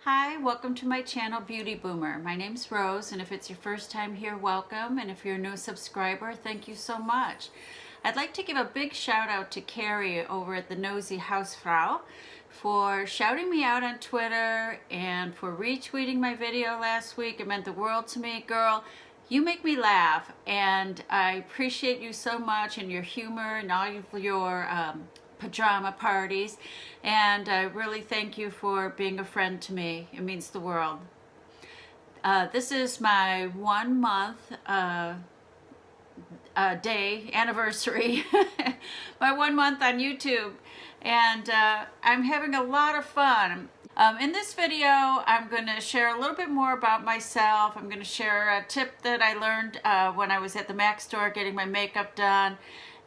Hi, welcome to my channel, Beauty Boomer. My name's Rose, and if it's your first time here, welcome. And if you're a new subscriber, thank you so much. I'd like to give a big shout out to Carrie over at the Nosy Hausfrau for shouting me out on Twitter and for retweeting my video last week. It meant the world to me. Girl, you make me laugh, and I appreciate you so much and your humor and all of your pajama parties, and I really thank you for being a friend to me. It means the world. This is my 1 month day anniversary, my 1 month on YouTube, and I'm having a lot of fun. In this video, I'm going to share a little bit more about myself. I'm going to share a tip that I learned when I was at the MAC store getting my makeup done,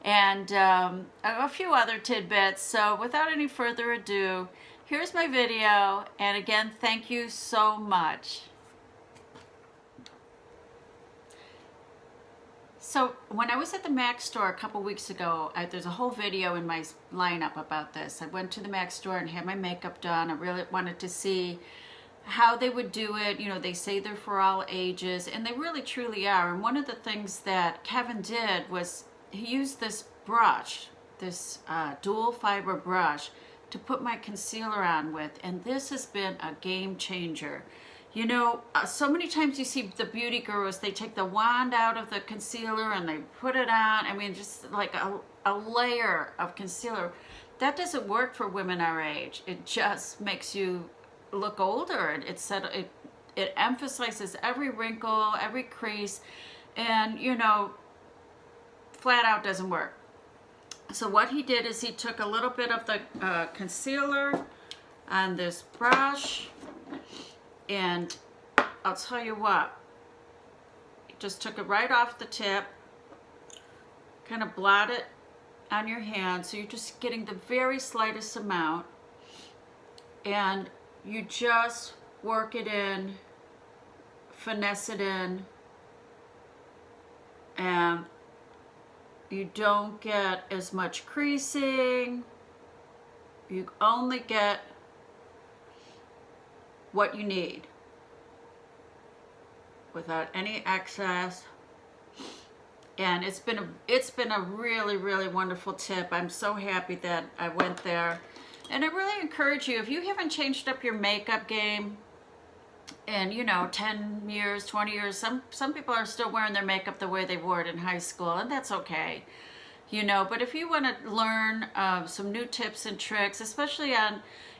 and a few other tidbits. So without any further ado, here's my video, and again, thank you so much. So when I was at the MAC store a couple weeks ago, there's a whole video in my lineup about this. I went to the MAC store and had my makeup done. I really wanted to see how they would do it. You know, they say they're for all ages, and they really truly are. And one of the things that Kevin did was he used this brush, this dual fiber brush, to put my concealer on with, and this has been a game changer. You know, so many times you see the beauty gurus, they take the wand out of the concealer and they put it on. I mean, just like a layer of concealer. That doesn't work for women our age. It just makes you look older. It emphasizes every wrinkle, every crease, and you know, flat out doesn't work. So what he did is he took a little bit of the concealer on this brush, and I'll tell you what, he just took it right off the tip, kind of blot it on your hand, so you're just getting the very slightest amount, and you just work it in, finesse it in, and you don't get as much creasing. You only get what you need without any excess. And it's been a really wonderful tip. I'm so happy that I went there. And I really encourage you, if you haven't changed up your makeup game in, you know, 10 years, 20 years, some people are still wearing their makeup the way they wore it in high school, and that's okay, you know. But if you want to learn some new tips and tricks, especially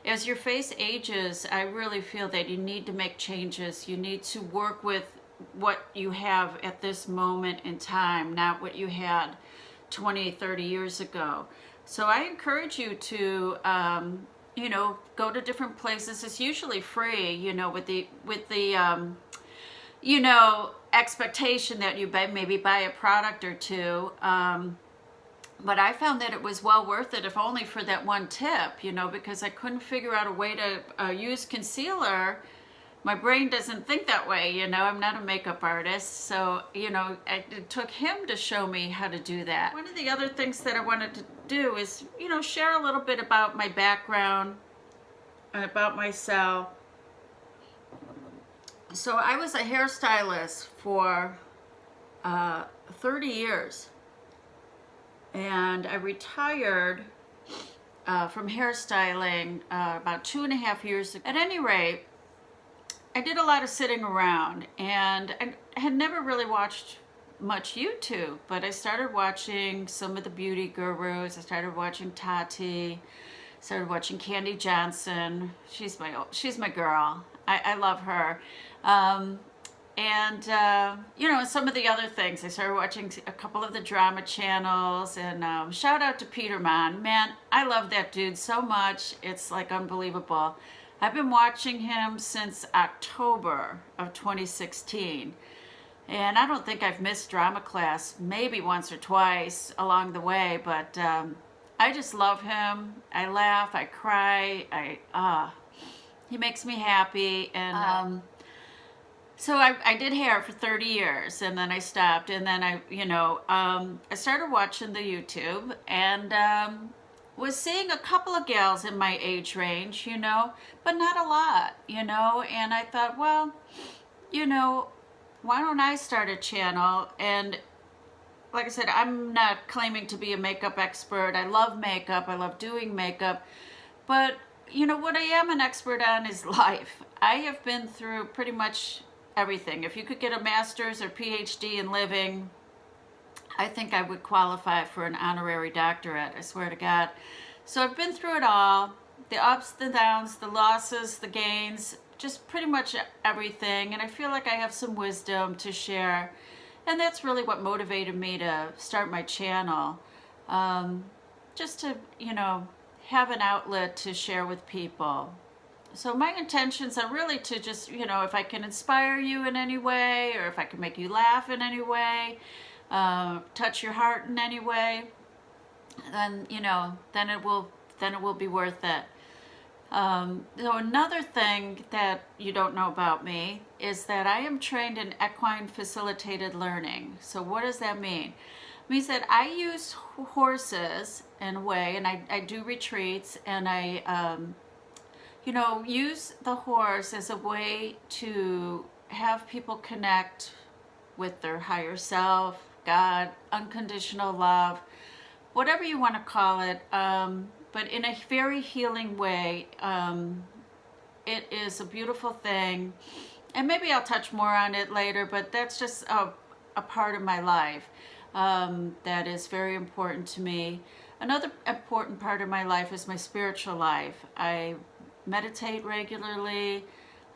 as your face ages, I really feel that you need to make changes. You need to work with what you have at this moment in time, not what you had 20, 30 years ago. So I encourage you to you know, go to different places. It's usually free, you know, with the you know, expectation that you maybe buy a product or two. But I found that it was well worth it, if only for that one tip, you know, because I couldn't figure out a way to use concealer. My brain doesn't think that way, you know. I'm not a makeup artist, so, you know, it took him to show me how to do that. One of the other things that I wanted to do is, you know, share a little bit about my background and about myself. So I was a hairstylist for 30 years, and I retired from hairstyling about 2.5 years ago. At any rate, I did a lot of sitting around, and I had never really watched much YouTube, but I started watching some of the beauty gurus. I started watching Tati, started watching Candy Johnson. She's my girl. I love her. You know, some of the other things. I started watching a couple of the drama channels, and shout out to Peter Mann. Man, I love that dude so much. It's like unbelievable. I've been watching him since October of 2016, and I don't think I've missed drama class, maybe once or twice along the way, but I just love him. I laugh, I cry, he makes me happy, and so I did hair for 30 years, and then I stopped, and then I started watching the YouTube, and was seeing a couple of gals in my age range, you know, but not a lot, you know, and I thought, well, you know, why don't I start a channel? And like I said, I'm not claiming to be a makeup expert. I love makeup. I love doing makeup. But, you know, what I am an expert on is life. I have been through pretty much everything. If you could get a master's or PhD in living, I think I would qualify for an honorary doctorate. I swear to God. So I've been through it all. The ups, the downs, the losses, the gains, just pretty much everything. And I feel like I have some wisdom to share. And that's really what motivated me to start my channel. Just to, you know, have an outlet to share with people. So my intentions are really to just, you know, if I can inspire you in any way, or if I can make you laugh in any way, touch your heart in any way, then, you know, then it will be worth it. So another thing that you don't know about me is that I am trained in equine facilitated learning. So what does that mean? It means that I use horses in a way, and I do retreats, and I, you know, use the horse as a way to have people connect with their higher self, God, unconditional love, whatever you want to call it. But in a very healing way. It is a beautiful thing, and maybe I'll touch more on it later, but that's just a part of my life that is very important to me. Another important part of my life is my spiritual life. I meditate regularly.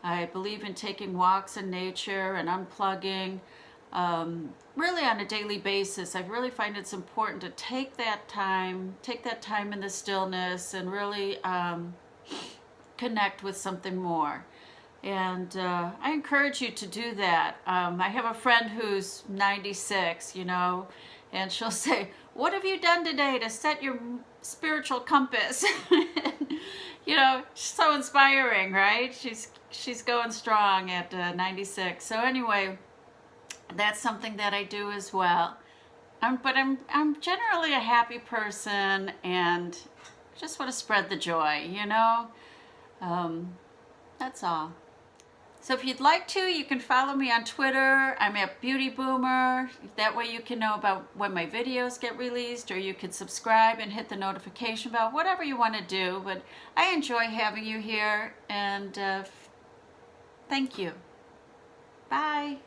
I believe in taking walks in nature and unplugging. Really on a daily basis. I really find it's important to take that time in the stillness, and really connect with something more. And I encourage you to do that. I have a friend who's 96, you know, and she'll say, "What have you done today to set your spiritual compass?" You know, so inspiring, right? She's going strong at 96. So anyway, that's something that I do as well. But I'm generally a happy person, and just want to spread the joy, you know. That's all. So if you'd like to, you can follow me on Twitter. I'm at Beauty Boomer. That way you can know about when my videos get released, or you can subscribe and hit the notification bell, whatever you want to do. But I enjoy having you here, and thank you. Bye.